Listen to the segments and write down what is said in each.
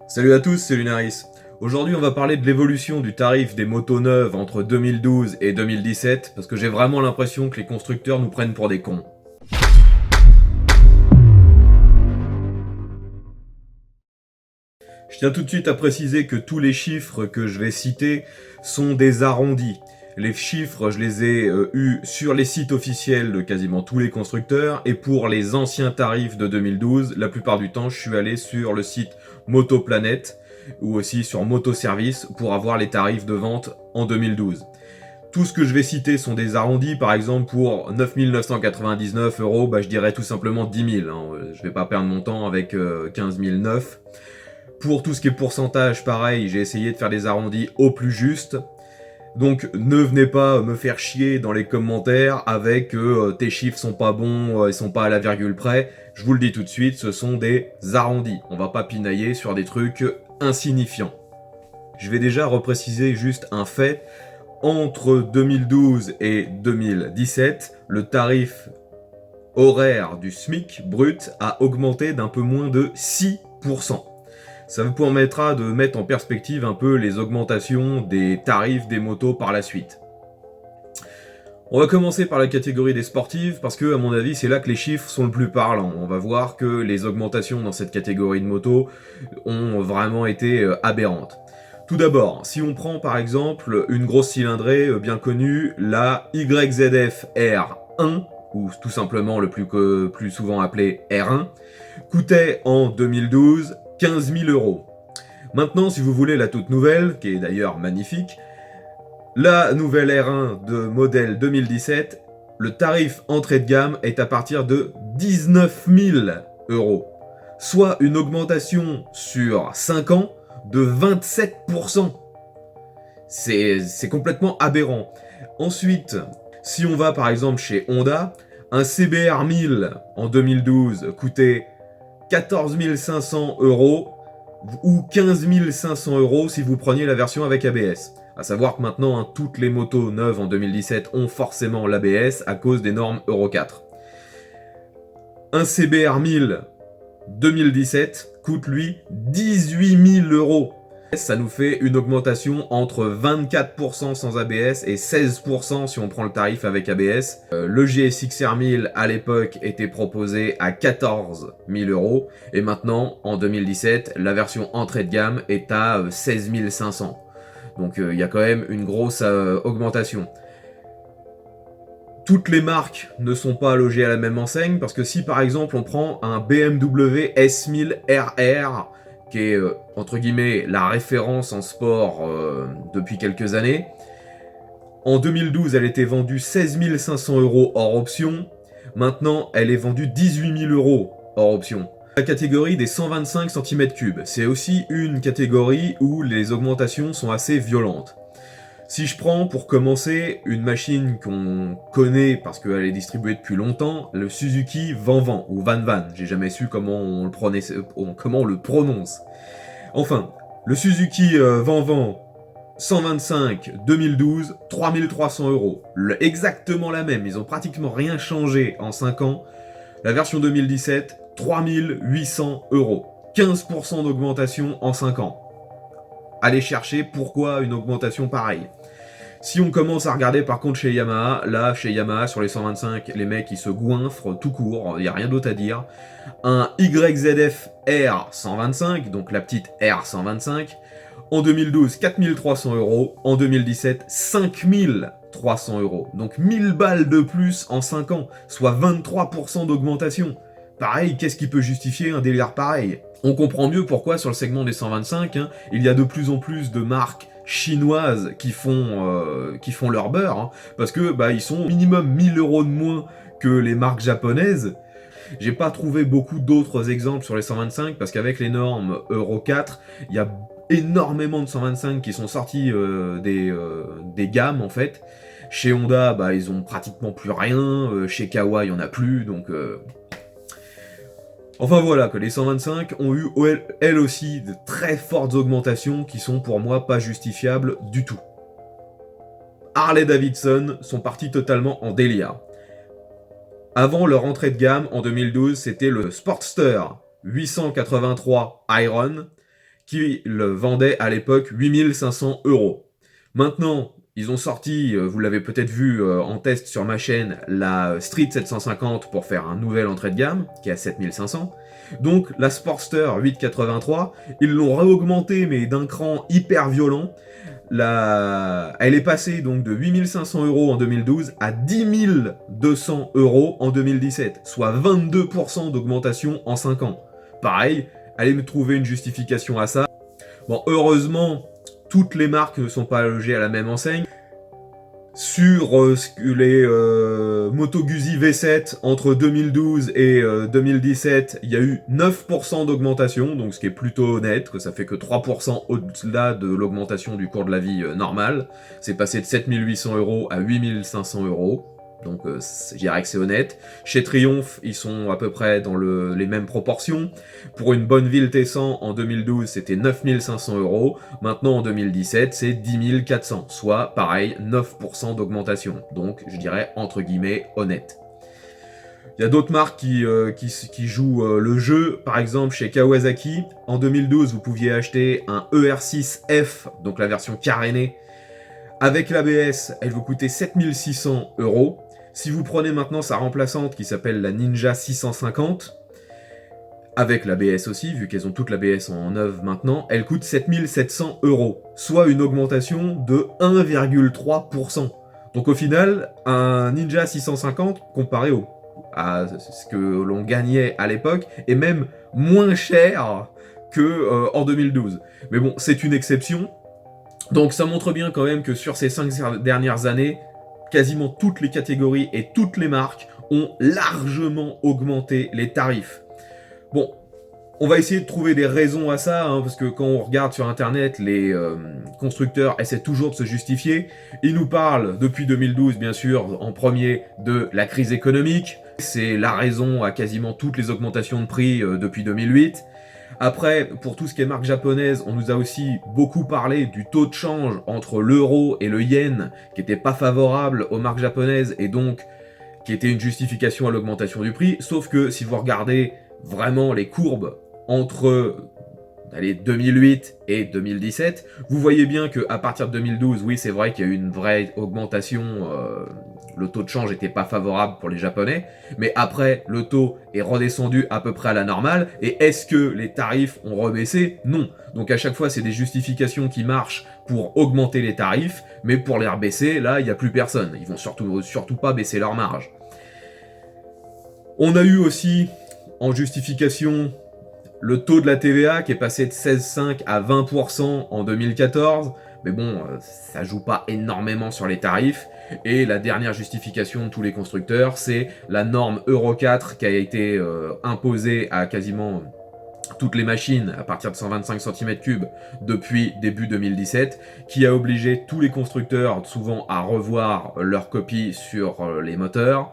Salut à tous, c'est Lunaris. Aujourd'hui, on va parler de l'évolution du tarif des motos neuves entre 2012 et 2017, parce que j'ai vraiment l'impression que les constructeurs nous prennent pour des cons. Je tiens tout de suite à préciser que tous les chiffres que je vais citer sont des arrondis. Les chiffres, je les ai eus sur les sites officiels de quasiment tous les constructeurs, et pour les anciens tarifs de 2012, la plupart du temps, je suis allé sur le site Motoplanet, ou aussi sur Motoservice, pour avoir les tarifs de vente en 2012. Tout ce que je vais citer sont des arrondis, par exemple pour 9 999 euros, je dirais tout simplement 10 000. Je vais pas perdre mon temps avec 15 009. Pour tout ce qui est pourcentage, pareil, j'ai essayé de faire des arrondis au plus juste. Donc ne venez pas me faire chier dans les commentaires avec tes chiffres sont pas bons, ils sont pas à la virgule près. Je vous le dis tout de suite, ce sont des arrondis. On va pas pinailler sur des trucs insignifiants. Je vais déjà repréciser juste un fait. Entre 2012 et 2017, le tarif horaire du SMIC brut a augmenté d'un peu moins de 6%. Ça vous permettra de mettre en perspective un peu les augmentations des tarifs des motos par la suite. On va commencer par la catégorie des sportives parce que, à mon avis, c'est là que les chiffres sont le plus parlants. On va voir que les augmentations dans cette catégorie de motos ont vraiment été aberrantes. Tout d'abord, si on prend par exemple une grosse cylindrée bien connue, la YZF R1, ou tout simplement le plus souvent appelé R1, coûtait en 2012 15 000 euros. Maintenant, si vous voulez la toute nouvelle, qui est d'ailleurs magnifique, la nouvelle R1 de modèle 2017, le tarif entrée de gamme est à partir de 19 000 euros, soit une augmentation sur 5 ans de 27%. C'est complètement aberrant. Ensuite, si on va par exemple chez Honda, un CBR 1000 en 2012 coûtait 14 500 euros ou 15 500 euros si vous preniez la version avec ABS. A savoir que maintenant, toutes les motos neuves en 2017 ont forcément l'ABS à cause des normes Euro 4. Un CBR 1000 2017 coûte lui 18 000 euros. Ça nous fait une augmentation entre 24% sans ABS et 16% si on prend le tarif avec ABS. Le GSX-R 1000 à l'époque était proposé à 14 000 euros et maintenant en 2017 la version entrée de gamme est à 16 500. Donc il y a quand même une grosse augmentation. Toutes les marques ne sont pas logées à la même enseigne, parce que si par exemple on prend un BMW S1000 RR, qui est entre guillemets la référence en sport depuis quelques années, en 2012 elle était vendue 16 500 euros hors option, maintenant elle est vendue 18 000 euros hors option. La catégorie des 125 cm3, c'est aussi une catégorie où les augmentations sont assez violentes. Si je prends pour commencer une machine qu'on connaît parce qu'elle est distribuée depuis longtemps, le Suzuki Van ou Van, j'ai jamais su comment on le prononce. Enfin, le Suzuki Van 125 2012, 3300 euros. Exactement la même, ils ont pratiquement rien changé en 5 ans. La version 2017, 3800 euros. 15% d'augmentation en 5 ans. Allez chercher pourquoi une augmentation pareille. Si on commence à regarder par contre chez Yamaha, là chez Yamaha sur les 125, les mecs ils se goinfrent tout court, il n'y a rien d'autre à dire. Un YZF R125, donc la petite R125, en 2012 4300 euros, en 2017 5300 euros. Donc 1000 balles de plus en 5 ans, soit 23% d'augmentation. Pareil, qu'est-ce qui peut justifier un délire pareil? On comprend mieux pourquoi sur le segment des 125, il y a de plus en plus de marques chinoises qui font leur beurre, parce que ils sont minimum 1000 euros de moins que les marques japonaises. J'ai pas trouvé beaucoup d'autres exemples sur les 125, parce qu'avec les normes Euro 4, il y a énormément de 125 qui sont sortis des gammes en fait. Chez Honda, ils ont pratiquement plus rien, chez Kawa, il y en a plus, donc... Enfin voilà, que les 125 ont eu elles aussi de très fortes augmentations qui sont pour moi pas justifiables du tout. Harley Davidson sont partis totalement en délire. Avant leur entrée de gamme en 2012, c'était le Sportster 883 Iron qui le vendait à l'époque 8500 euros. Maintenant, ils ont sorti, vous l'avez peut-être vu en test sur ma chaîne, la Street 750 pour faire un nouvel entrée de gamme, qui est à 7500. Donc la Sportster 883, ils l'ont réaugmentée mais d'un cran hyper violent. Elle est passée donc de 8500 euros en 2012 à 10 200 euros en 2017, soit 22% d'augmentation en 5 ans. Pareil, allez me trouver une justification à ça. Bon, heureusement, toutes les marques ne sont pas logées à la même enseigne. Sur les Moto Guzzi V7, entre 2012 et 2017, il y a eu 9% d'augmentation, donc ce qui est plutôt honnête, que ça fait que 3% au-delà de l'augmentation du cours de la vie normale. C'est passé de 7800 euros à 8500 euros. Donc je dirais que c'est honnête. Chez Triumph, ils sont à peu près dans les mêmes proportions. Pour une bonne ville T100, en 2012, c'était 9500 euros. Maintenant, en 2017, c'est 10 400, soit pareil, 9% d'augmentation. Donc je dirais, entre guillemets, honnête. Il y a d'autres marques qui jouent le jeu. Par exemple, chez Kawasaki, en 2012, vous pouviez acheter un ER6F, donc la version carénée. Avec l'ABS, elle vous coûtait 7600 euros. Si vous prenez maintenant sa remplaçante qui s'appelle la Ninja 650, avec l'ABS aussi, vu qu'elles ont toute l'ABS en œuvre maintenant, elle coûte 7700 euros, soit une augmentation de 1,3%. Donc au final, un Ninja 650, comparé à ce que l'on gagnait à l'époque, est même moins cher que en 2012. Mais bon, c'est une exception. Donc ça montre bien quand même que sur ces 5 dernières années, quasiment toutes les catégories et toutes les marques ont largement augmenté les tarifs. Bon, on va essayer de trouver des raisons à ça, parce que quand on regarde sur internet, les constructeurs essaient toujours de se justifier. Ils nous parlent, depuis 2012 bien sûr, en premier, de la crise économique. C'est la raison à quasiment toutes les augmentations de prix depuis 2008. Après, pour tout ce qui est marque japonaise, on nous a aussi beaucoup parlé du taux de change entre l'euro et le yen, qui n'était pas favorable aux marques japonaises, et donc qui était une justification à l'augmentation du prix. Sauf que si vous regardez vraiment les courbes entre 2008 et 2017, vous voyez bien qu'à partir de 2012, oui, c'est vrai qu'il y a eu une vraie augmentation, le taux de change n'était pas favorable pour les Japonais, mais après, le taux est redescendu à peu près à la normale, et est-ce que les tarifs ont rebaissé? Non. Donc à chaque fois, c'est des justifications qui marchent pour augmenter les tarifs, mais pour les rebaisser, là, il n'y a plus personne. Ils vont surtout pas baisser leur marge. On a eu aussi, en justification, le taux de la TVA qui est passé de 16,5 à 20% en 2014, mais bon, ça joue pas énormément sur les tarifs. Et la dernière justification de tous les constructeurs, c'est la norme Euro 4 qui a été imposée à quasiment toutes les machines à partir de 125 cm3 depuis début 2017, qui a obligé tous les constructeurs souvent à revoir leur copie sur les moteurs,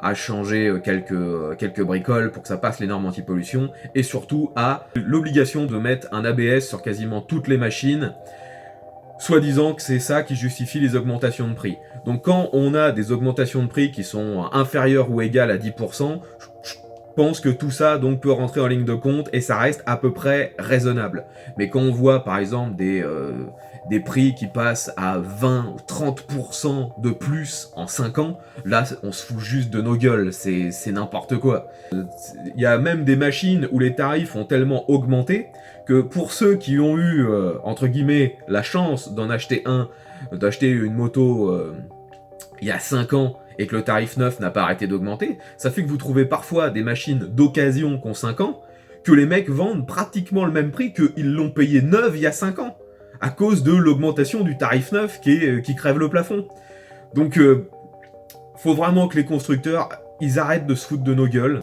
à changer quelques bricoles pour que ça passe les normes anti-pollution, et surtout à l'obligation de mettre un ABS sur quasiment toutes les machines, soi-disant que c'est ça qui justifie les augmentations de prix. Donc quand on a des augmentations de prix qui sont inférieures ou égales à 10%, je pense que tout ça donc peut rentrer en ligne de compte et ça reste à peu près raisonnable. Mais quand on voit par exemple des prix qui passent à 20 ou 30% de plus en 5 ans, là on se fout juste de nos gueules, c'est n'importe quoi. Il y a même des machines où les tarifs ont tellement augmenté que pour ceux qui ont eu, entre guillemets, la chance d'acheter une moto il y a 5 ans, et que le tarif neuf n'a pas arrêté d'augmenter, ça fait que vous trouvez parfois des machines d'occasion qui ont 5 ans, que les mecs vendent pratiquement le même prix qu'ils l'ont payé neuf il y a 5 ans, à cause de l'augmentation du tarif neuf qui crève le plafond. Donc, faut vraiment que les constructeurs, ils arrêtent de se foutre de nos gueules.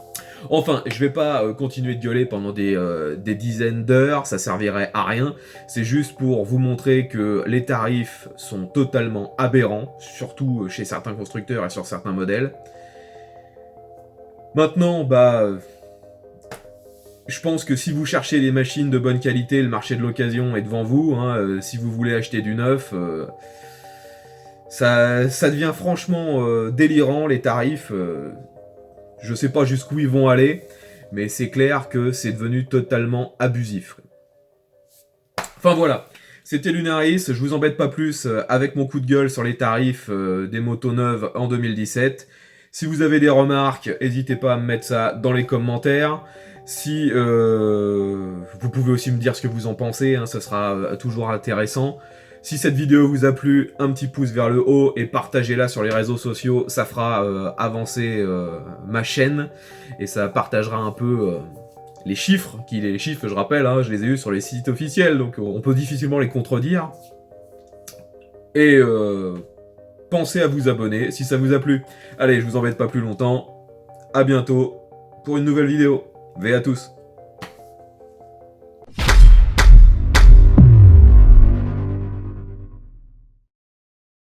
Enfin, je vais pas continuer de gueuler pendant des dizaines d'heures, ça servirait à rien. C'est juste pour vous montrer que les tarifs sont totalement aberrants, surtout chez certains constructeurs et sur certains modèles. Maintenant, je pense que si vous cherchez des machines de bonne qualité, le marché de l'occasion est devant vous. Si vous voulez acheter du neuf, ça devient franchement délirant, les tarifs. Je sais pas jusqu'où ils vont aller, mais c'est clair que c'est devenu totalement abusif. Enfin voilà, c'était Lunaris, je vous embête pas plus avec mon coup de gueule sur les tarifs des motos neuves en 2017. Si vous avez des remarques, n'hésitez pas à me mettre ça dans les commentaires. Si vous pouvez aussi me dire ce que vous en pensez, hein, ça sera toujours intéressant. Si cette vidéo vous a plu, un petit pouce vers le haut et partagez-la sur les réseaux sociaux, ça fera avancer ma chaîne et ça partagera un peu les chiffres, je rappelle, hein, je les ai eus sur les sites officiels, donc on peut difficilement les contredire. Et pensez à vous abonner si ça vous a plu. Allez, je vous embête pas plus longtemps. À bientôt pour une nouvelle vidéo. V à tous.